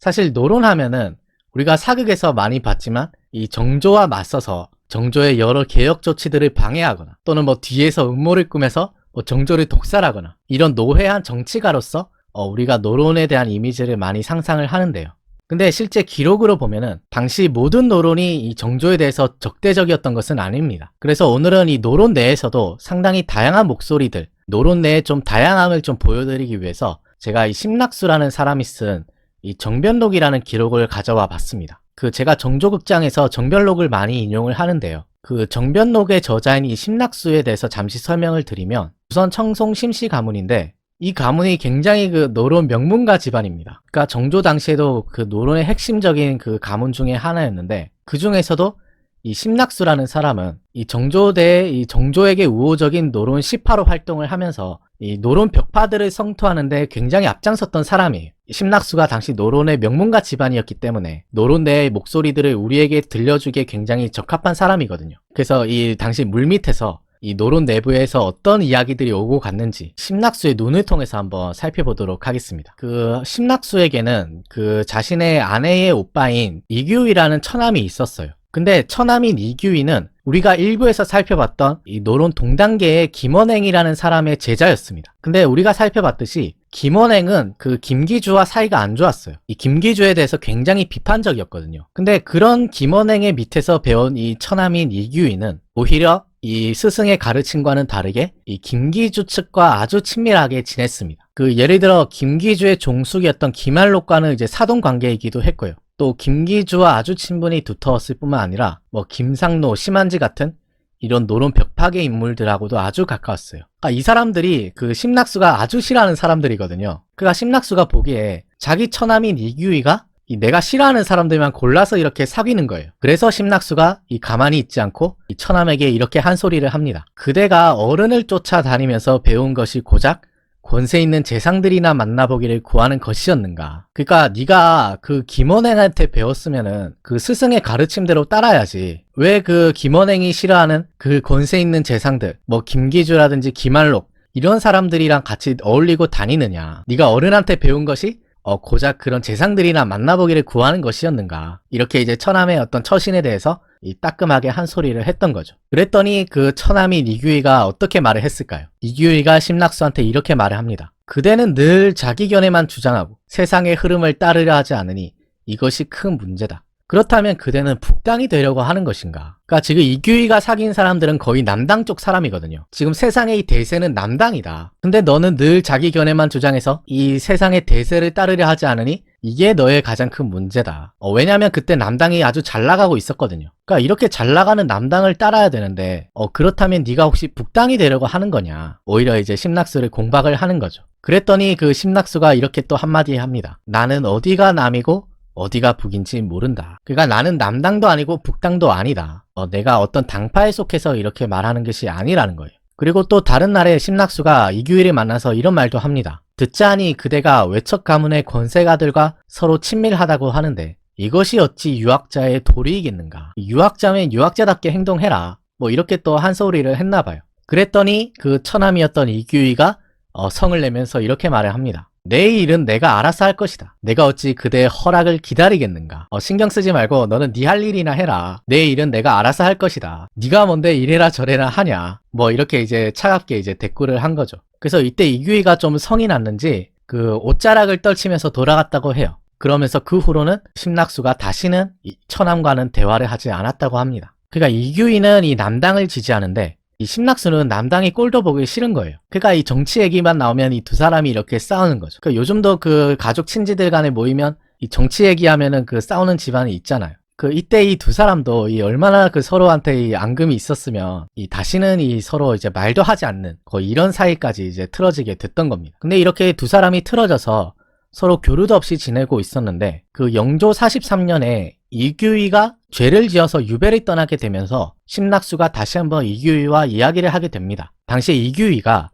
사실 노론하면은 우리가 사극에서 많이 봤지만 이 정조와 맞서서 정조의 여러 개혁 조치들을 방해하거나 또는 뭐 뒤에서 음모를 꾸며서 뭐 정조를 독살하거나 이런 노회한 정치가로서 우리가 노론에 대한 이미지를 많이 상상을 하는데요. 근데 실제 기록으로 보면은 당시 모든 노론이 이 정조에 대해서 적대적이었던 것은 아닙니다. 그래서 오늘은 이 노론 내에서도 상당히 다양한 목소리들, 노론 내에 좀 다양함을 좀 보여드리기 위해서 제가 이 심낙수라는 사람이 쓴 이 정변록이라는 기록을 가져와 봤습니다. 제가 정조극장에서 정변록을 많이 인용을 하는데요. 정변록의 저자인 이 심낙수에 대해서 잠시 설명을 드리면 우선 청송 심씨 가문인데 이 가문이 굉장히 노론 명문가 집안입니다. 그러니까 정조 당시에도 노론의 핵심적인 가문 중에 하나였는데 그 중에서도 이 심낙수라는 사람은 이 정조에게 우호적인 노론 시파로 활동을 하면서 이 노론 벽파들을 성토하는데 굉장히 앞장섰던 사람이에요. 심낙수가 당시 노론의 명문가 집안이었기 때문에 노론 내의 목소리들을 우리에게 들려주기에 굉장히 적합한 사람이거든요. 그래서 이 당시 물밑에서 이 노론 내부에서 어떤 이야기들이 오고 갔는지 심낙수의 눈을 통해서 한번 살펴보도록 하겠습니다. 심낙수에게는 자신의 아내의 오빠인 이규희라는 처남이 있었어요. 근데 처남인 이규희는 우리가 일부에서 살펴봤던 이 노론 동단계의 김원행이라는 사람의 제자였습니다. 근데 우리가 살펴봤듯이 김원행은 김기주와 사이가 안 좋았어요. 이 김기주에 대해서 굉장히 비판적이었거든요. 근데 그런 김원행의 밑에서 배운 이 처남인 이규희는 오히려 이 스승의 가르침과는 다르게 이 김기주 측과 아주 친밀하게 지냈습니다. 예를 들어 김기주의 종숙이었던 김한록과는 이제 사돈 관계이기도 했고요. 또 김기주와 아주 친분이 두터웠을 뿐만 아니라 뭐 김상로, 심한지 같은 이런 노론 벽파계 인물들하고도 아주 가까웠어요. 그러니까 이 사람들이 심낙수가 아주 싫어하는 사람들이거든요. 그러니까 심낙수가 보기에 자기 처남인 이규희가 내가 싫어하는 사람들만 골라서 이렇게 사귀는 거예요. 그래서 심낙수가 가만히 있지 않고 이 처남에게 이렇게 한 소리를 합니다. 그대가 어른을 쫓아다니면서 배운 것이 고작 권세 있는 재상들이나 만나보기를 구하는 것이었는가. 그러니까 네가 김원행한테 배웠으면은 스승의 가르침대로 따라야지. 왜 김원행이 싫어하는 권세 있는 재상들, 뭐 김기주라든지 김한록 이런 사람들이랑 같이 어울리고 다니느냐. 네가 어른한테 배운 것이 고작 그런 재상들이나 만나보기를 구하는 것이었는가. 이렇게 이제 처남의 어떤 처신에 대해서 따끔하게 한 소리를 했던 거죠. 그랬더니 처남인 이규희가 어떻게 말을 했을까요? 이규희가 심낙수한테 이렇게 말을 합니다. 그대는 늘 자기 견해만 주장하고 세상의 흐름을 따르려 하지 않으니 이것이 큰 문제다. 그렇다면 그대는 북당이 되려고 하는 것인가? 그러니까 지금 이규희가 사귄 사람들은 거의 남당 쪽 사람이거든요. 지금 세상의 이 대세는 남당이다. 근데 너는 늘 자기 견해만 주장해서 이 세상의 대세를 따르려 하지 않으니 이게 너의 가장 큰 문제다. 왜냐면 그때 남당이 아주 잘 나가고 있었거든요. 그러니까 이렇게 잘 나가는 남당을 따라야 되는데 그렇다면 네가 혹시 북당이 되려고 하는 거냐? 오히려 이제 심낙수를 공박을 하는 거죠. 그랬더니 심낙수가 이렇게 또 한마디 합니다. 나는 어디가 남이고 어디가 북인지 모른다. 그러니까 나는 남당도 아니고 북당도 아니다. 내가 어떤 당파에 속해서 이렇게 말하는 것이 아니라는 거예요. 그리고 또 다른 날에 심낙수가 이규희를 만나서 이런 말도 합니다. 듣자하니 그대가 외척 가문의 권세가들과 서로 친밀하다고 하는데 이것이 어찌 유학자의 도리이겠는가. 유학자면 유학자답게 행동해라. 뭐 이렇게 또 한 소리를 했나 봐요. 그랬더니 처남이었던 이규희가 성을 내면서 이렇게 말을 합니다. 내 일은 내가 알아서 할 것이다. 내가 어찌 그대의 허락을 기다리겠는가. 신경 쓰지 말고 너는 네 할 일이나 해라. 내 일은 내가 알아서 할 것이다. 네가 뭔데 이래라 저래라 하냐. 뭐 이렇게 이제 차갑게 이제 대꾸를 한 거죠. 그래서 이때 이규희가 좀 성이 났는지 옷자락을 떨치면서 돌아갔다고 해요. 그러면서 그 후로는 심낙수가 다시는 이 처남과는 대화를 하지 않았다고 합니다. 그러니까 이규희는 이 남당을 지지하는데 이 심낙수는 남당이 꼴도 보기 싫은 거예요. 그러니까 이 정치 얘기만 나오면 이 두 사람이 이렇게 싸우는 거죠. 그러니까 요즘도 가족 친지들 간에 모이면 이 정치 얘기하면은 싸우는 집안이 있잖아요. 이때 이 두 사람도 얼마나 서로한테 이 앙금이 있었으면 다시는 서로 이제 말도 하지 않는 거의 이런 사이까지 이제 틀어지게 됐던 겁니다. 근데 이렇게 두 사람이 틀어져서 서로 교류도 없이 지내고 있었는데 영조 43년에 이규희가 죄를 지어서 유배를 떠나게 되면서 심낙수가 다시 한번 이규희와 이야기를 하게 됩니다. 당시에 이규희가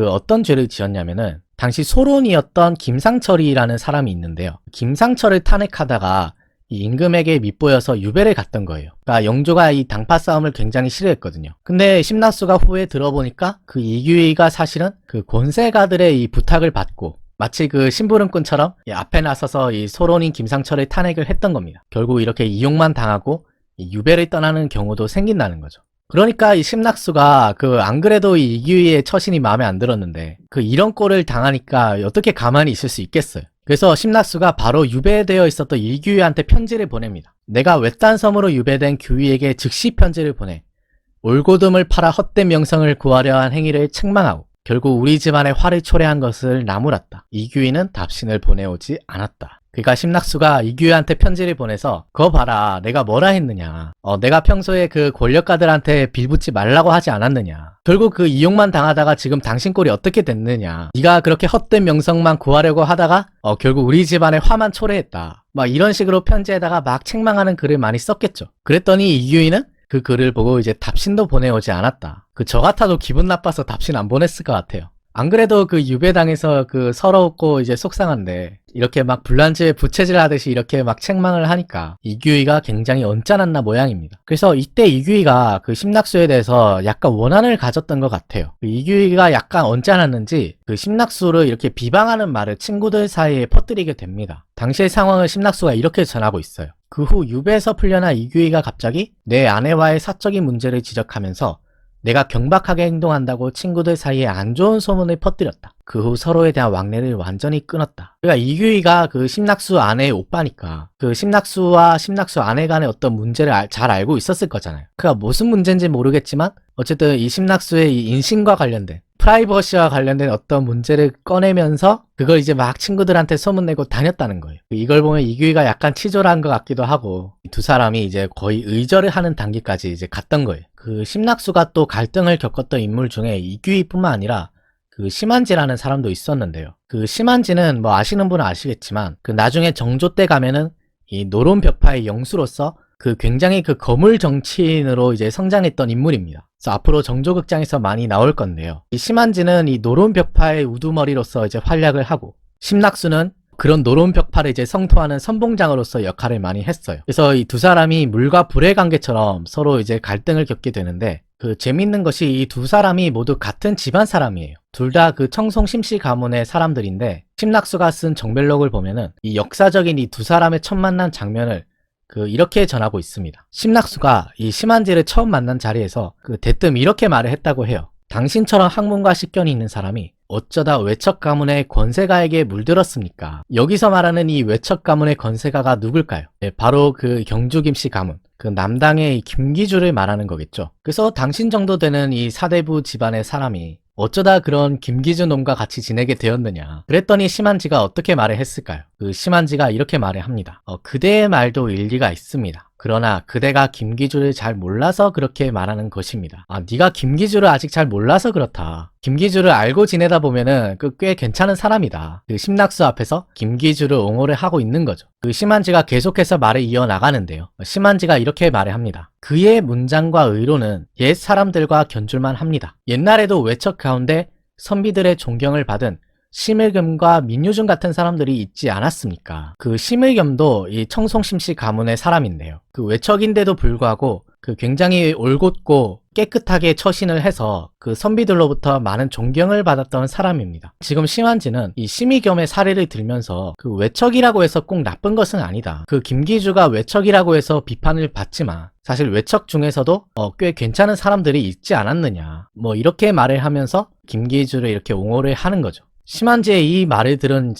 어떤 죄를 지었냐면은 당시 소론이었던 김상철이라는 사람이 있는데요. 김상철을 탄핵하다가 이 임금에게 밉보여서 유배를 갔던 거예요. 그러니까 영조가 이 당파 싸움을 굉장히 싫어했거든요. 근데 심낙수가 후에 들어보니까 이규희가 사실은 권세가들의 이 부탁을 받고 마치 그 심부름꾼처럼 앞에 나서서 이 소론인 김상철을 탄핵을 했던 겁니다. 결국 이렇게 이용만 당하고 유배를 떠나는 경우도 생긴다는 거죠. 그러니까 이 심낙수가 안 그래도 이 이규희의 처신이 마음에 안 들었는데 이런 꼴을 당하니까 어떻게 가만히 있을 수 있겠어요. 그래서 심낙수가 바로 유배되어 있었던 이규희한테 편지를 보냅니다. 내가 외딴 섬으로 유배된 규희에게 즉시 편지를 보내 올고듬을 팔아 헛된 명성을 구하려 한 행위를 책망하고 결국 우리 집안에 화를 초래한 것을 나무랐다. 이규희는 답신을 보내오지 않았다. 그러니까 심낙수가 이규희한테 편지를 보내서 그거 봐라 내가 뭐라 했느냐, 내가 평소에 그 권력가들한테 빌붙지 말라고 하지 않았느냐, 결국 그 이용만 당하다가 지금 당신 꼴이 어떻게 됐느냐, 네가 그렇게 헛된 명성만 구하려고 하다가 결국 우리 집안에 화만 초래했다, 막 이런 식으로 편지에다가 막 책망하는 글을 많이 썼겠죠. 그랬더니 이규희는 그 글을 보고 이제 답신도 보내오지 않았다. 저 같아도 기분 나빠서 답신 안 보냈을 것 같아요. 안 그래도 유배당해서 서러웠고 이제 속상한데 이렇게 막 불난지에 부채질 하듯이 이렇게 막 책망을 하니까 이규희가 굉장히 언짢았나 모양입니다. 그래서 이때 이규희가 심낙수에 대해서 약간 원한을 가졌던 것 같아요. 이규희가 약간 언짢았는지 심낙수를 이렇게 비방하는 말을 친구들 사이에 퍼뜨리게 됩니다. 당시의 상황을 심낙수가 이렇게 전하고 있어요. 그 후 유배에서 풀려난 이규희가 갑자기 내 아내와의 사적인 문제를 지적하면서 내가 경박하게 행동한다고 친구들 사이에 안 좋은 소문을 퍼뜨렸다. 그 후 서로에 대한 왕래를 완전히 끊었다. 그러니까 이규희가 심낙수 아내의 오빠니까 심낙수와 심낙수 아내 간의 어떤 문제를 잘 알고 있었을 거잖아요. 그가 무슨 문제인지 모르겠지만 어쨌든 이 심낙수의 이 인신과 관련된 프라이버시와 관련된 어떤 문제를 꺼내면서 그걸 이제 막 친구들한테 소문내고 다녔다는 거예요. 이걸 보면 이규희가 약간 치졸한 것 같기도 하고 두 사람이 이제 거의 의절을 하는 단계까지 이제 갔던 거예요. 심낙수가 또 갈등을 겪었던 인물 중에 이규희뿐만 아니라 심한지라는 사람도 있었는데요. 심한지는 뭐 아시는 분은 아시겠지만 나중에 정조 때 가면은 이 노론벽파의 영수로서 굉장히 거물 정치인으로 이제 성장했던 인물입니다. 그래서 앞으로 정조극장에서 많이 나올 건데요. 이 심한지는 이 노론벽파의 우두머리로서 이제 활약을 하고 심낙수는 그런 노론벽파를 이제 성토하는 선봉장으로서 역할을 많이 했어요. 그래서 이 두 사람이 물과 불의 관계처럼 서로 이제 갈등을 겪게 되는데 재밌는 것이 이 두 사람이 모두 같은 집안 사람이에요. 둘 다 청송 심씨 가문의 사람들인데 심낙수가 쓴 정별록을 보면은 이 역사적인 이 두 사람의 첫 만난 장면을 이렇게 전하고 있습니다. 심낙수가 이 심한지를 처음 만난 자리에서 대뜸 이렇게 말을 했다고 해요. 당신처럼 학문과 식견이 있는 사람이 어쩌다 외척 가문의 권세가에게 물들었습니까? 여기서 말하는 이 외척 가문의 권세가가 누굴까요? 네, 바로 경주 김씨 가문, 남당의 김기주를 말하는 거겠죠. 그래서 당신 정도 되는 이 사대부 집안의 사람이 어쩌다 그런 김기주 놈과 같이 지내게 되었느냐. 그랬더니 심한지가 어떻게 말을 했을까요? 심한지가 이렇게 말을 합니다. 그대의 말도 일리가 있습니다. 그러나 그대가 김기주를 잘 몰라서 그렇게 말하는 것입니다. 네가 김기주를 아직 잘 몰라서 그렇다. 김기주를 알고 지내다 보면은 꽤 괜찮은 사람이다. 심낙수 앞에서 김기주를 옹호를 하고 있는 거죠. 심한지가 계속해서 말을 이어나가는데요. 심한지가 이렇게 말을 합니다. 그의 문장과 의로는 옛 사람들과 견줄만 합니다. 옛날에도 외척 가운데 선비들의 존경을 받은 심을겸과 민유준 같은 사람들이 있지 않았습니까? 심을겸도 이 청송심씨 가문의 사람인데요. 외척인데도 불구하고 굉장히 올곧고 깨끗하게 처신을 해서 선비들로부터 많은 존경을 받았던 사람입니다. 지금 심한지는 이 심의겸의 사례를 들면서 외척이라고 해서 꼭 나쁜 것은 아니다. 김기주가 외척이라고 해서 비판을 받지만 사실 외척 중에서도 꽤 괜찮은 사람들이 있지 않았느냐. 뭐 이렇게 말을 하면서 김기주를 이렇게 옹호를 하는 거죠. 심한지의 이 말을 들은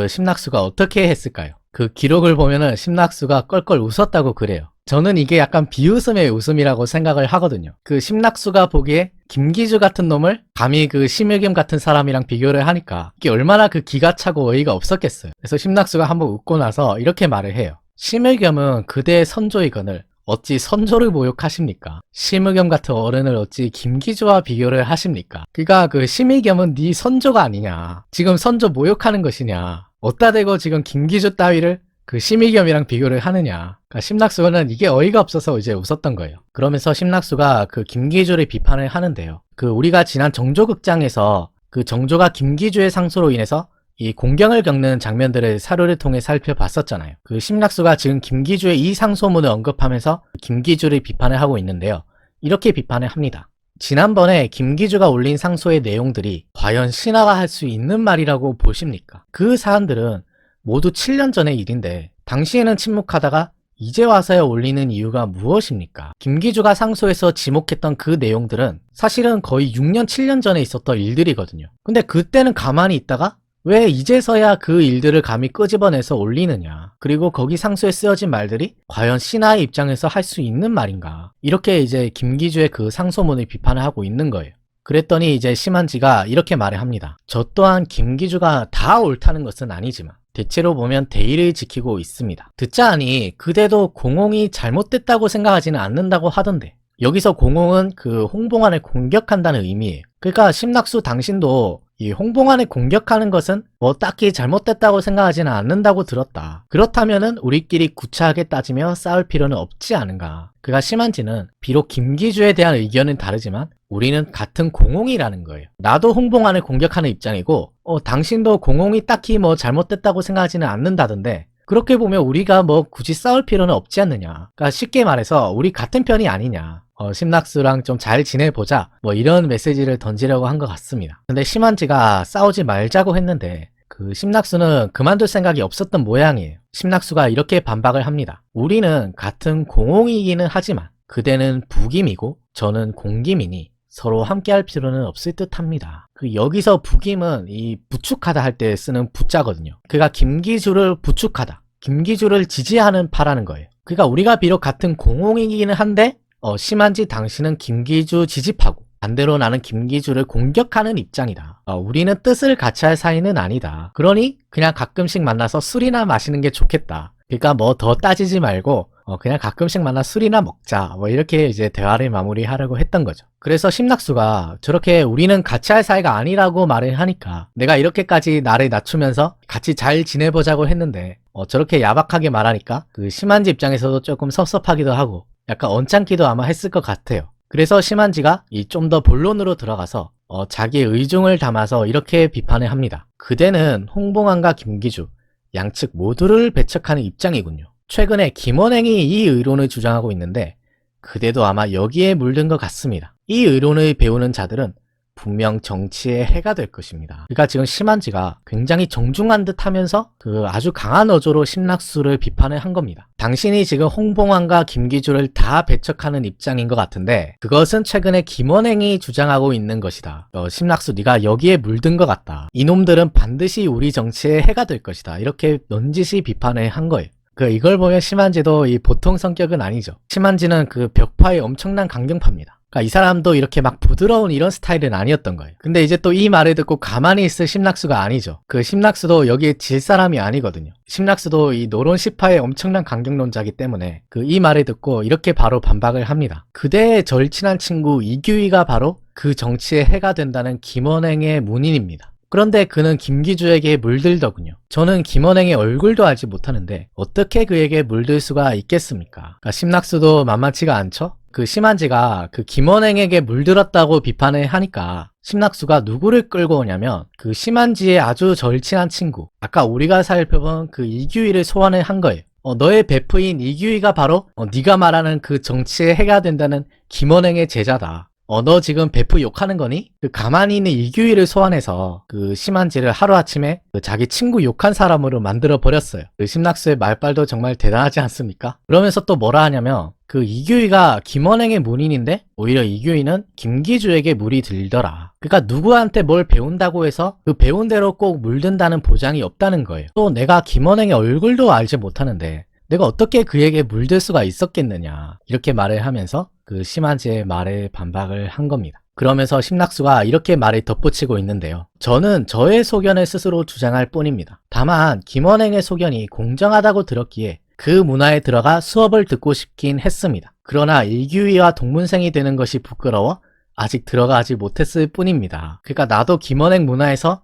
심낙수가 어떻게 했을까요? 기록을 보면은 심낙수가 껄껄 웃었다고 그래요. 저는 이게 약간 비웃음의 웃음이라고 생각을 하거든요. 심낙수가 보기에 김기주 같은 놈을 감히 심의겸 같은 사람이랑 비교를 하니까 이게 얼마나 기가 차고 어이가 없었겠어요. 그래서 심낙수가 한번 웃고 나서 이렇게 말을 해요. 심의겸은 그대의 선조이거늘 어찌 선조를 모욕하십니까? 심의겸 같은 어른을 어찌 김기주와 비교를 하십니까? 그러니까 심의겸은 네 선조가 아니냐. 지금 선조 모욕하는 것이냐. 어따 대고 지금 김기주 따위를 심의겸이랑 비교를 하느냐. 그러니까 심낙수는 이게 어이가 없어서 이제 웃었던 거예요. 그러면서 심낙수가 김기주를 비판을 하는데요. 우리가 지난 정조극장에서 정조가 김기주의 상소로 인해서 이 공경을 겪는 장면들을 사료를 통해 살펴봤었잖아요. 심낙수가 지금 김기주의 이 상소문을 언급하면서 김기주를 비판을 하고 있는데요. 이렇게 비판을 합니다. 지난번에 김기주가 올린 상소의 내용들이 과연 신하가 할 수 있는 말이라고 보십니까? 그 사안들은 모두 7년 전의 일인데 당시에는 침묵하다가 이제 와서야 올리는 이유가 무엇입니까? 김기주가 상소에서 지목했던 그 내용들은 사실은 거의 6년, 7년 전에 있었던 일들이거든요. 근데 그때는 가만히 있다가 왜 이제서야 그 일들을 감히 끄집어내서 올리느냐. 그리고 거기 상소에 쓰여진 말들이 과연 신하의 입장에서 할 수 있는 말인가. 이렇게 이제 김기주의 그 상소문을 비판을 하고 있는 거예요. 그랬더니 이제 심한지가 이렇게 말을 합니다. 저 또한 김기주가 다 옳다는 것은 아니지만 대체로 보면 대의를 지키고 있습니다. 듣자 하니 그대도 공홍이 잘못됐다고 생각하지는 않는다고 하던데 여기서 공홍은 그 홍봉안을 공격한다는 의미예요. 그러니까 심낙수 당신도 이 홍봉안을 공격하는 것은 뭐 딱히 잘못됐다고 생각하지는 않는다고 들었다. 그렇다면은 우리끼리 구차하게 따지며 싸울 필요는 없지 않은가. 그가 심한지는 비록 김기주에 대한 의견은 다르지만 우리는 같은 공홍이라는 거예요. 나도 홍봉안을 공격하는 입장이고 당신도 공홍이 딱히 뭐 잘못됐다고 생각하지는 않는다던데 그렇게 보면 우리가 뭐 굳이 싸울 필요는 없지 않느냐. 그러니까 쉽게 말해서 우리 같은 편이 아니냐. 심낙수랑 좀 잘 지내보자. 뭐 이런 메시지를 던지려고 한 것 같습니다. 근데 심한지가 싸우지 말자고 했는데 그 심낙수는 그만둘 생각이 없었던 모양이에요. 심낙수가 이렇게 반박을 합니다. 우리는 같은 공홍이기는 하지만 그대는 북임이고 저는 공김이니 서로 함께 할 필요는 없을 듯 합니다. 그 여기서 북임은 이 부축하다 할 때 쓰는 부자거든요. 그가 김기주를 부축하다, 김기주를 지지하는 파라는 거예요. 그러니까 우리가 비록 같은 공홍이기는 한데 심한지 당신은 김기주 지지파고 반대로 나는 김기주를 공격하는 입장이다. 우리는 뜻을 같이 할 사이는 아니다. 그러니 그냥 가끔씩 만나서 술이나 마시는 게 좋겠다. 그러니까 뭐 더 따지지 말고 그냥 가끔씩 만나 술이나 먹자. 뭐 이렇게 이제 대화를 마무리하려고 했던 거죠. 그래서 심낙수가 저렇게 우리는 같이 할 사이가 아니라고 말을 하니까 내가 이렇게까지 나를 낮추면서 같이 잘 지내보자고 했는데 저렇게 야박하게 말하니까 그 심한지 입장에서도 조금 섭섭하기도 하고 약간 언짢기도 아마 했을 것 같아요. 그래서 심한지가 좀 더 본론으로 들어가서 자기의 의중을 담아서 이렇게 비판을 합니다. 그대는 홍봉안과 김기주 양측 모두를 배척하는 입장이군요. 최근에 김원행이 이 의론을 주장하고 있는데 그대도 아마 여기에 물든 것 같습니다. 이 의론을 배우는 자들은 분명 정치에 해가 될 것입니다. 그러니까 지금 심한지가 굉장히 정중한 듯 하면서 그 아주 강한 어조로 심낙수를 비판을 한 겁니다. 당신이 지금 홍봉안과 김기주를 다 배척하는 입장인 것 같은데 그것은 최근에 김원행이 주장하고 있는 것이다. 심낙수 네가 여기에 물든 것 같다. 이놈들은 반드시 우리 정치에 해가 될 것이다. 이렇게 넌지시 비판을 한 거예요. 이걸 보면 심한지도 이 보통 성격은 아니죠. 심한지는 그 벽파의 엄청난 강경파입니다. 그러니까 이 사람도 이렇게 막 부드러운 이런 스타일은 아니었던 거예요. 근데 이제 또 이 말을 듣고 가만히 있을 심낙수가 아니죠. 그 심낙수도 여기에 질 사람이 아니거든요. 심낙수도 이 노론시파의 엄청난 강경론자이기 때문에 이 말을 듣고 이렇게 바로 반박을 합니다. 그대의 절친한 친구 이규희가 바로 그 정치에 해가 된다는 김원행의 문인입니다. 그런데 그는 김기주에게 물들더군요. 저는 김원행의 얼굴도 알지 못하는데 어떻게 그에게 물들 수가 있겠습니까? 그러니까 심낙수도 만만치가 않죠? 그 심한지가 그 김원행에게 물들었다고 비판을 하니까 심낙수가 누구를 끌고 오냐면 그 심한지의 아주 절친한 친구, 아까 우리가 살펴본 그 이규희를 소환을 한 거예요. 너의 베프인 이규희가 바로 네가 말하는 그 정치에 해가 된다는 김원행의 제자다. 너 지금 베프 욕하는 거니? 그 가만히 있는 이규희를 소환해서 그 심한지를 하루아침에 그 자기 친구 욕한 사람으로 만들어 버렸어요. 그 심낙수의 말빨도 정말 대단하지 않습니까? 그러면서 또 뭐라 하냐면 그 이규희가 김원행의 문인인데 오히려 이규희는 김기주에게 물이 들더라. 그러니까 누구한테 뭘 배운다고 해서 그 배운 대로 꼭 물든다는 보장이 없다는 거예요. 또 내가 김원행의 얼굴도 알지 못하는데 내가 어떻게 그에게 물들 수가 있었겠느냐 이렇게 말을 하면서 그 심한지의 말에 반박을 한 겁니다. 그러면서 심낙수가 이렇게 말을 덧붙이고 있는데요. 저는 저의 소견을 스스로 주장할 뿐입니다. 다만 김원행의 소견이 공정하다고 들었기에 그 문화에 들어가 수업을 듣고 싶긴 했습니다. 그러나 일규희와 동문생이 되는 것이 부끄러워 아직 들어가지 못했을 뿐입니다. 그러니까 나도 김원행 문화에서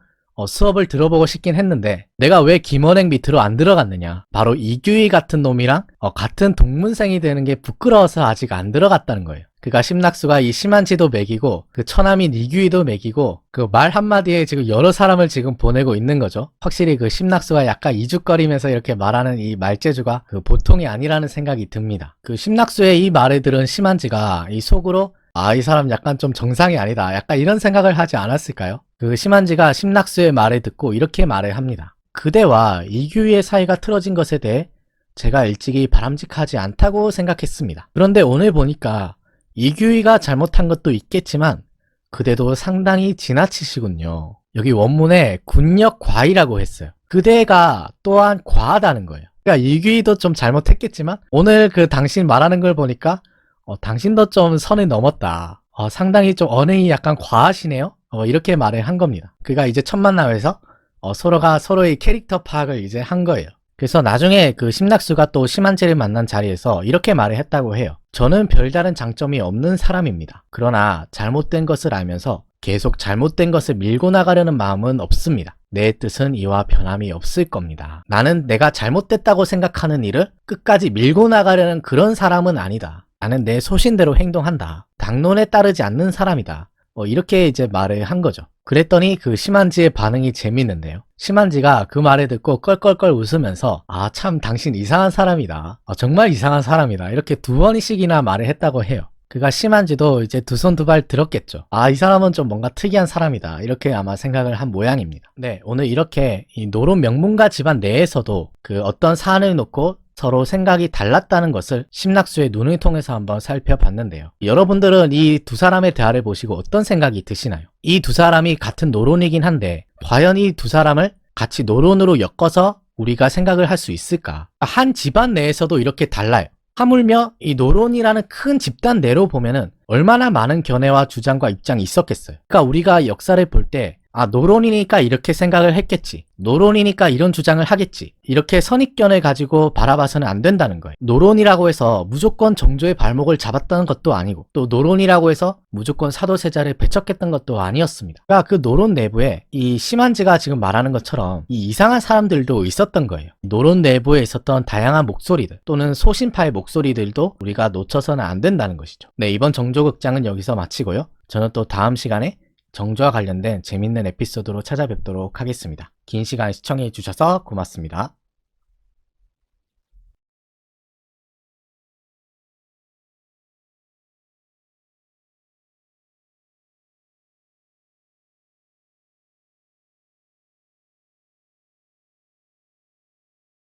수업을 들어보고 싶긴 했는데 내가 왜 김원행 밑으로 안 들어갔느냐. 바로 이규희 같은 놈이랑 같은 동문생이 되는 게 부끄러워서 아직 안 들어갔다는 거예요. 그러니까 심낙수가 이 심한지도 매기고 그 처남인 이규희도 매기고 그 말 한마디에 지금 여러 사람을 지금 보내고 있는 거죠. 확실히 그 심낙수가 약간 이죽거리면서 이렇게 말하는 이 말재주가 그 보통이 아니라는 생각이 듭니다. 그 심낙수의 이 말을 들은 심한지가 이 속으로 아, 이 사람 약간 좀 정상이 아니다. 약간 이런 생각을 하지 않았을까요? 그 심한지가 심낙수의 말을 듣고 이렇게 말을 합니다. 그대와 이규희의 사이가 틀어진 것에 대해 제가 일찍이 바람직하지 않다고 생각했습니다. 그런데 오늘 보니까 이규희가 잘못한 것도 있겠지만 그대도 상당히 지나치시군요. 여기 원문에 군력 과이라고 했어요. 그대가 또한 과하다는 거예요. 그러니까 이규희도 좀 잘못했겠지만 오늘 그 당신 말하는 걸 보니까 당신도 좀 선을 넘었다. 상당히 좀 언행이 약간 과하시네요. 이렇게 말을 한 겁니다. 그가 이제 첫 만남에서 서로가 서로의 캐릭터 파악을 이제 한 거예요. 그래서 나중에 그 심낙수가 또 심한지를 만난 자리에서 이렇게 말을 했다고 해요. 저는 별다른 장점이 없는 사람입니다. 그러나 잘못된 것을 알면서 계속 잘못된 것을 밀고 나가려는 마음은 없습니다. 내 뜻은 이와 변함이 없을 겁니다. 나는 내가 잘못됐다고 생각하는 일을 끝까지 밀고 나가려는 그런 사람은 아니다. 나는 내 소신대로 행동한다. 당론에 따르지 않는 사람이다. 이렇게 이제 말을 한 거죠. 그랬더니 그 심한지의 반응이 재밌는데요. 심한지가 그 말을 듣고 껄껄껄 웃으면서 아, 참 당신 이상한 사람이다. 정말 이상한 사람이다. 이렇게 2번씩이나 말을 했다고 해요. 그가 심한지도 이제 두 손 두 발 들었겠죠. 아, 이 사람은 좀 뭔가 특이한 사람이다. 이렇게 아마 생각을 한 모양입니다. 네, 오늘 이렇게 이 노론 명문가 집안 내에서도 그 어떤 사안을 놓고 서로 생각이 달랐다는 것을 심낙수의 눈을 통해서 한번 살펴봤는데요. 여러분들은 이 두 사람의 대화를 보시고 어떤 생각이 드시나요? 이 두 사람이 같은 노론이긴 한데 과연 이 두 사람을 같이 노론으로 엮어서 우리가 생각을 할 수 있을까? 한 집안 내에서도 이렇게 달라요. 하물며 이 노론이라는 큰 집단 내로 보면은 얼마나 많은 견해와 주장과 입장이 있었겠어요. 그러니까 우리가 역사를 볼 때 노론이니까 이렇게 생각을 했겠지. 노론이니까 이런 주장을 하겠지. 이렇게 선입견을 가지고 바라봐서는 안 된다는 거예요. 노론이라고 해서 무조건 정조의 발목을 잡았다는 것도 아니고 또 노론이라고 해서 무조건 사도세자를 배척했던 것도 아니었습니다. 그러니까 그 노론 내부에 이 심한지가 지금 말하는 것처럼 이 이상한 사람들도 있었던 거예요. 노론 내부에 있었던 다양한 목소리들 또는 소신파의 목소리들도 우리가 놓쳐서는 안 된다는 것이죠. 네, 이번 정조극장은 여기서 마치고요. 저는 또 다음 시간에 정조와 관련된 재밌는 에피소드로 찾아뵙도록 하겠습니다. 긴 시간 시청해 주셔서 고맙습니다.